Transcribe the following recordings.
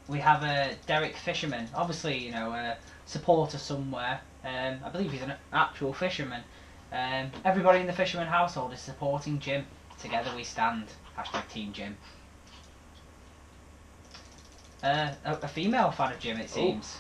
we have Derek Fisherman, obviously, a supporter somewhere. I believe he's an actual fisherman. Everybody in the Fisherman household is supporting Jim. Together we stand. Hashtag Team Jim. A female fan of Jim, it seems.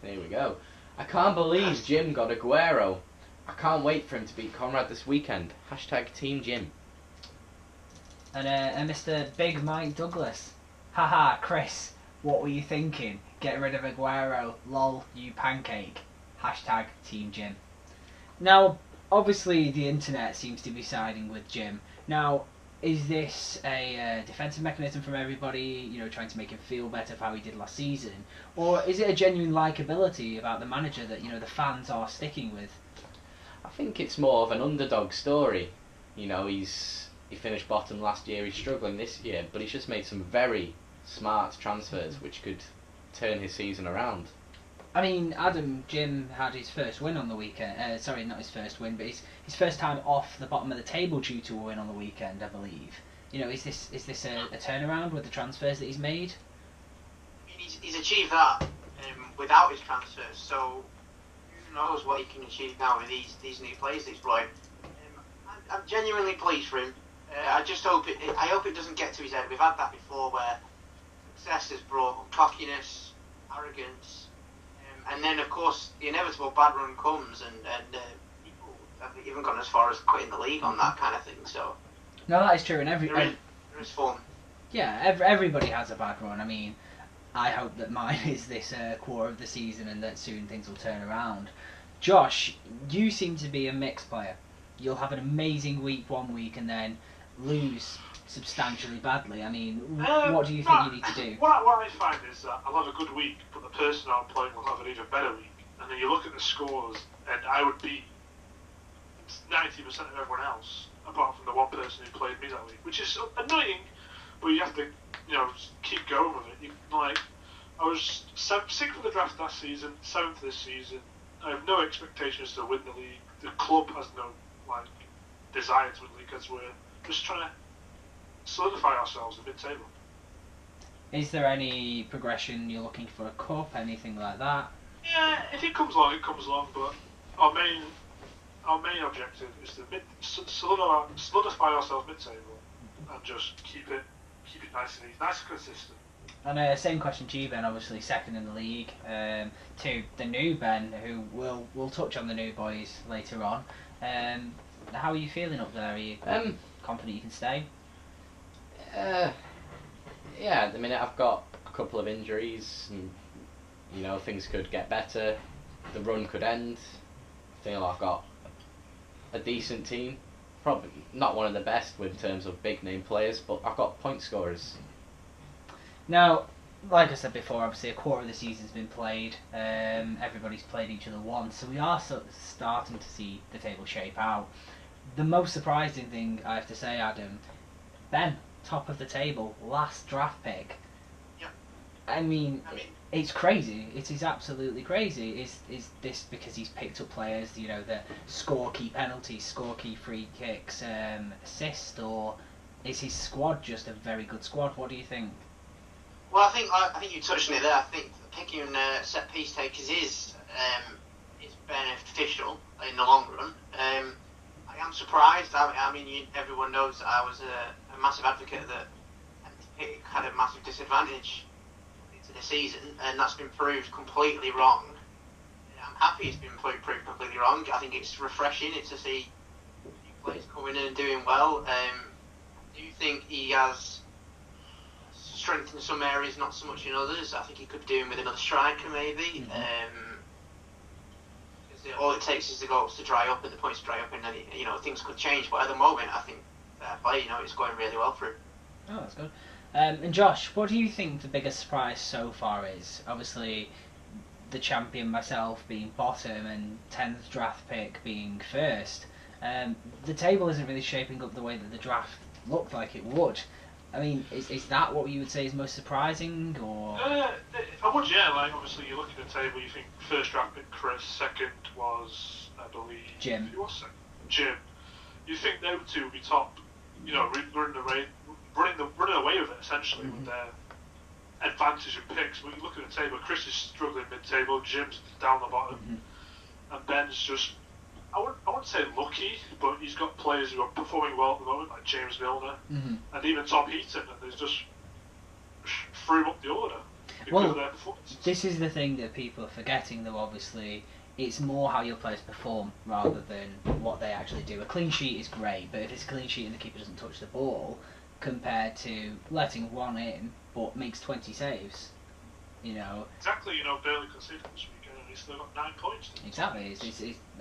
There we go. I can't believe Jim got Aguero. I can't wait for him to beat Conrad this weekend. Hashtag Team Jim. And Mr. Big Mike Douglas. Haha, Chris, what were you thinking? Get rid of Aguero. Lol, you pancake. Hashtag Team Jim. Now, obviously the internet seems to be siding with Jim. Now, is this a defensive mechanism from everybody, trying to make him feel better for how he did last season? Or is it a genuine likability about the manager that, the fans are sticking with? I think it's more of an underdog story. He finished bottom last year, he's struggling this year, but he's just made some very smart transfers which could turn his season around. I mean, Adam, Jim had his first win on the weekend. Sorry, not his first win, but his first time off the bottom of the table due to a win on the weekend, I believe. Is this a turnaround with the transfers that he's made? He's achieved that without his transfers, so who knows what he can achieve now with these new players that he's brought. I'm genuinely pleased for him. I hope it doesn't get to his head. We've had that before, where success has brought cockiness, arrogance. And then, of course, the inevitable bad run comes, and people have even gone as far as quitting the league on that kind of thing. So, no, that is true, and there is fun. Yeah, everybody has a bad run. I mean, I hope that mine is this quarter of the season, and that soon things will turn around. Josh, you seem to be a mixed player. You'll have an amazing week one week, and then lose substantially badly. I mean, what do you think you need to do? What I find is that I'll have a good week, but the person I'm playing will have an even better week. And then you look at the scores, and I would beat 90% of everyone else, apart from the one person who played me that week, which is annoying. But you have to, keep going with it. I was sixth of the draft last season, seventh this season. I have no expectations to win the league. The club has no desire to win the league, because we're just trying to solidify ourselves in mid-table. Is there any progression you're looking for, a cup, anything like that? Yeah, if it comes along, it comes along. But our main objective is to solidify ourselves mid-table and just keep it nice and easy, nice and consistent. And same question to you, Ben. Obviously, second in the league. To the new Ben, who we'll touch on the new boys later on. How are you feeling up there? Are you confident you can stay? Yeah, at the minute I've got a couple of injuries, and things could get better. The run could end. I feel I've got a decent team. Probably not one of the best in terms of big name players, but I've got point scorers. Now, like I said before, obviously a quarter of the season's been played. Everybody's played each other once, so we are starting to see the table shape out. The most surprising thing I have to say, Adam, Ben, top of the table, last draft pick. Yep. I mean, it's crazy. It is absolutely crazy. Is this because he's picked up players, that score key penalties, score key free kicks, assist, or is his squad just a very good squad? What do you think? Well, I think you touched on it there. I think picking set piece takers is beneficial in the long run. I am surprised. Everyone knows that I was a massive advocate that Pick had a massive disadvantage into the season, and that's been proved completely wrong. I'm happy it's been proved completely wrong. I think it's refreshing to see new players coming in and doing well. I do think he has strength in some areas, not so much in others. I think he could be doing with another striker maybe. All it takes is the goals to dry up and the points to dry up, and then things could change. But at the moment, I think it's going really well for him. Oh, that's good. And Josh, what do you think the biggest surprise so far is? Obviously, the champion myself being bottom and 10th draft pick being first. The table isn't really shaping up the way that the draft looked like it would. I mean, is that what you would say is most surprising, or? I would, yeah. Obviously, you look at the table, you think first draft pick Chris, second was, I believe, Jim. Who was second? Jim. You think them two would be top, running away with it essentially with their advantage in picks. But you look at the table, Chris is struggling mid-table, Jim's down the bottom, and Ben's just, I wouldn't say lucky, but he's got players who are performing well at the moment, like James Milner, and even Tom Heaton, and there's just threw up the order because of their performances. This is the thing that people are forgetting, though. Obviously, it's more how your players perform rather than what they actually do. A clean sheet is great, but if it's a clean sheet and the keeper doesn't touch the ball, compared to letting one in but makes 20 saves, you know. Exactly, Burnley conceded this weekend and he's still got 9 points. Exactly.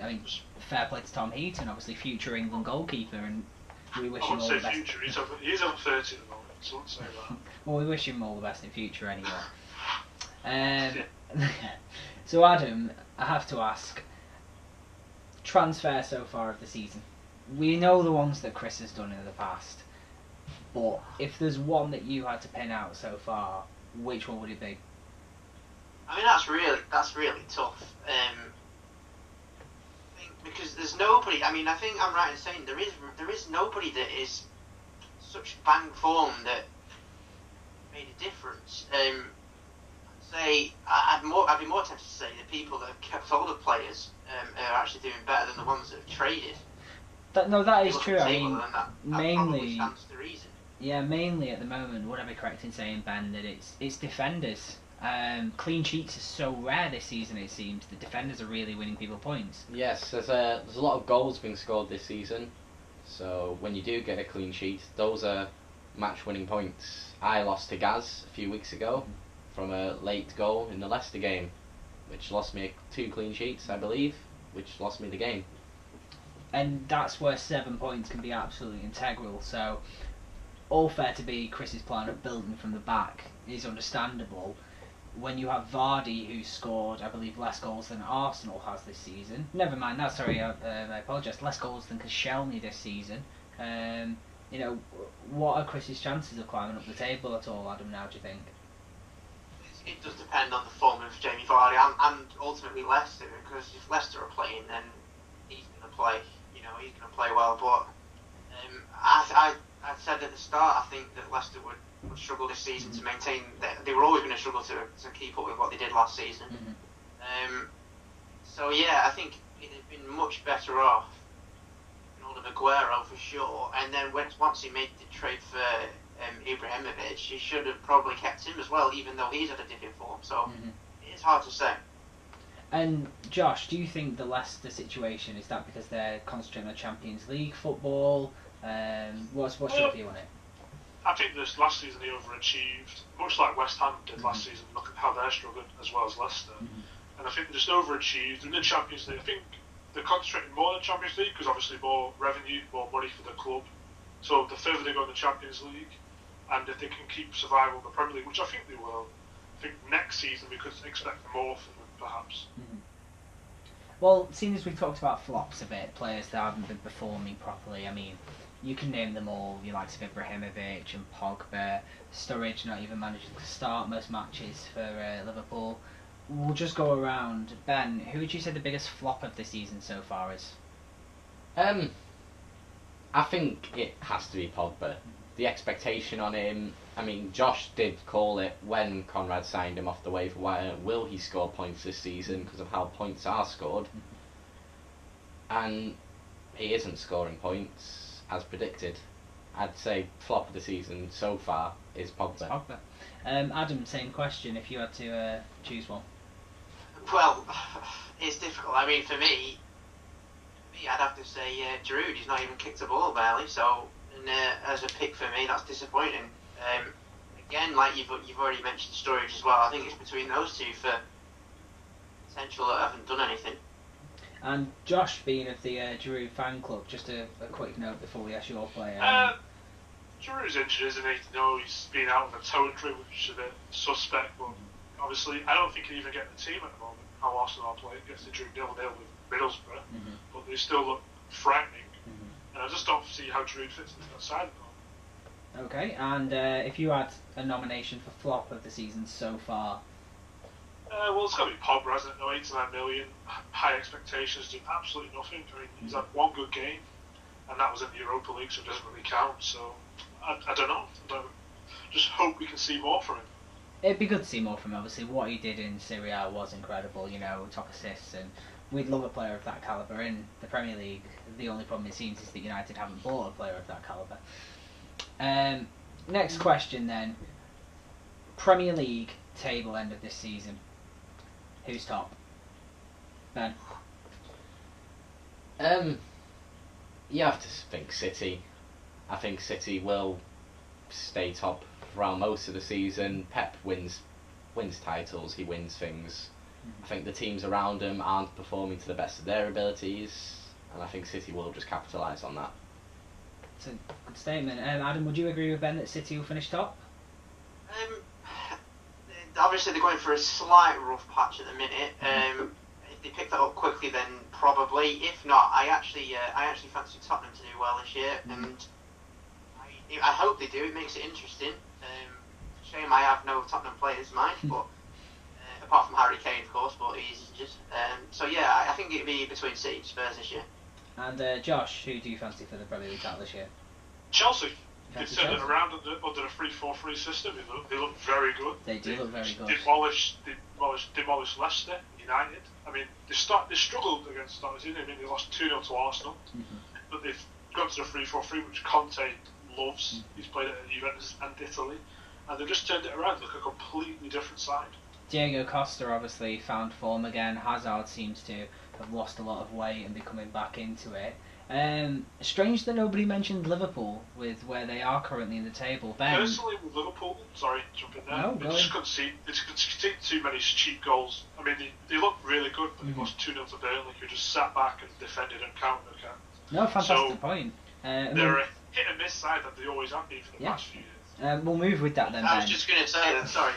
I mean, fair play to Tom Heaton, obviously future England goalkeeper, and we wish him all the best. I wouldn't say future, he's over 30 at the moment, so I wouldn't say that. Well, we wish him all the best in future anyway. So Adam, I have to ask, transfer so far of the season. We know the ones that Chris has done in the past, but if there's one that you had to pin out so far, which one would it be? I mean, that's really tough. I think because there's nobody. I mean, I think I'm right in saying there is nobody that is such bang form that made a difference. I'd be more tempted to say the people that have kept hold of players are actually doing better than the ones that have traded. That is true. I mean, that mainly stands to reason. Yeah, mainly at the moment, would I be correct in saying, Ben, that it's defenders. Clean sheets are so rare this season. It seems the defenders are really winning people points. Yes, there's a lot of goals being scored this season. So when you do get a clean sheet, those are match-winning points. I lost to Gaz a few weeks ago from a late goal in the Leicester game, which lost me 2 clean sheets, I believe, which lost me the game. And that's where 7 points can be absolutely integral. So, all fair to be, Chris's plan of building from the back is understandable. When you have Vardy, who scored, I believe, less goals than Arsenal has this season. Never mind that, sorry, I apologise. Less goals than Koscielny this season. What are Chris's chances of climbing up the table at all, Adam, now, do you think? It does depend on the form of Jamie Vardy and ultimately Leicester, because if Leicester are playing, then he's going to play. He's going to play well. But I said at the start, I think that Leicester would struggle this season to maintain. They were always going to struggle to keep up with what they did last season. So yeah, I think it'd have been much better off in order Aguero for sure. And then once he made the trade for Ibrahimovic, he should have probably kept him as well, even though he's had a dip in form. So it's hard to say. And Josh, do you think the Leicester situation is that because they're concentrating on Champions League football? What's your view on it? I think this last season they overachieved, much like West Ham did last season. Look at how they're struggling as well as Leicester. And I think they just overachieved. In the Champions League, I think they're concentrating more on the Champions League because obviously more revenue, more money for the club. So the further they go in the Champions League, and if they can keep survival in the Premier League, which I think they will, I think next season we could expect more from them, perhaps. Well, seeing as we've talked about flops a bit, players that haven't been performing properly, I mean, you can name them all, the likes of Ibrahimovic and Pogba, Sturridge not even managing to start most matches for Liverpool. We'll just go around. Ben, who would you say the biggest flop of the season so far is? I think it has to be Pogba. The expectation on him, I mean, Josh did call it when Conrad signed him off the waiver wire, will he score points this season because of how points are scored? And he isn't scoring points as predicted. I'd say flop of the season so far is Pogba. Adam, same question if you had to choose one. Well, it's difficult. I mean, for me, I'd have to say Giroud. He's not even kicked a ball barely, so as a pick for me, that's disappointing. Again, like you've already mentioned Sturridge as well. I think it's between those two for potential that haven't done anything. And Josh, being of the Giroud fan club, just a quick note before we ask your player. Giroud's injured, isn't he? He's been out with a toe injury, which is a bit suspect, but obviously I don't think he'll even get the team at the moment. How Arsenal are playing, gets the drew 0-0 with Middlesbrough, but they still look frightening. And I just don't see how Giroud fits into that side at the moment. Okay, and if you had a nomination for flop of the season so far? Well, it's got to be Pogba, hasn't it? No, 89 million, high expectations, doing absolutely nothing. I mean, he's had one good game, and that was in the Europa League, so it doesn't really count. So, I don't know. Just hope we can see more from him. It'd be good to see more from him. Obviously, what he did in Serie A was incredible. Top assists, and we'd love a player of that caliber in the Premier League. The only problem it seems is that United haven't bought a player of that caliber. Next question then. Premier League table end of this season. Who's top? Ben. You have to think City. I think City will stay top throughout most of the season. Pep wins titles, he wins things. I think the teams around him aren't performing to the best of their abilities, and I think City will just capitalise on that. It's a good statement. Adam, would you agree with Ben that City will finish top? Obviously, they're going for a slight rough patch at the minute. If they pick that up quickly, then probably. If not, I actually fancy Tottenham to do well this year, and I hope they do. It makes it interesting. Shame I have no Tottenham players in mind, but apart from Harry Kane, of course, but he's injured. So yeah, I think it'd be between City and Spurs this year. And Josh, who do you fancy for the Premier League title this year? Chelsea. They Fancy turned it Chelsea? around under a 3-4-3 system. They look very good. They do look very good. Demolished Leicester United. I mean, they struggled against Stockton. I mean, they lost 2-0 to Arsenal, but they've gone to the 3-4-3, which Conte loves. He's played it at Juventus and Italy, and they've just turned it around. Look a completely different side. Diego Costa obviously found form again. Hazard seems to have lost a lot of weight and be coming back into it. Strange that nobody mentioned Liverpool with where they are currently in the table. Ben, Personally, with Liverpool, sorry, jump in there. No, they go just on. conceded too many cheap goals. I mean, they look really good, but they lost 2-0 to Burnley, who just sat back and defended and counter-attacked. no, fantastic So, point. They're a hit and miss side that they always have been for the Yeah. past few years. We'll move with that then, I was Ben. just going to say that. Sorry.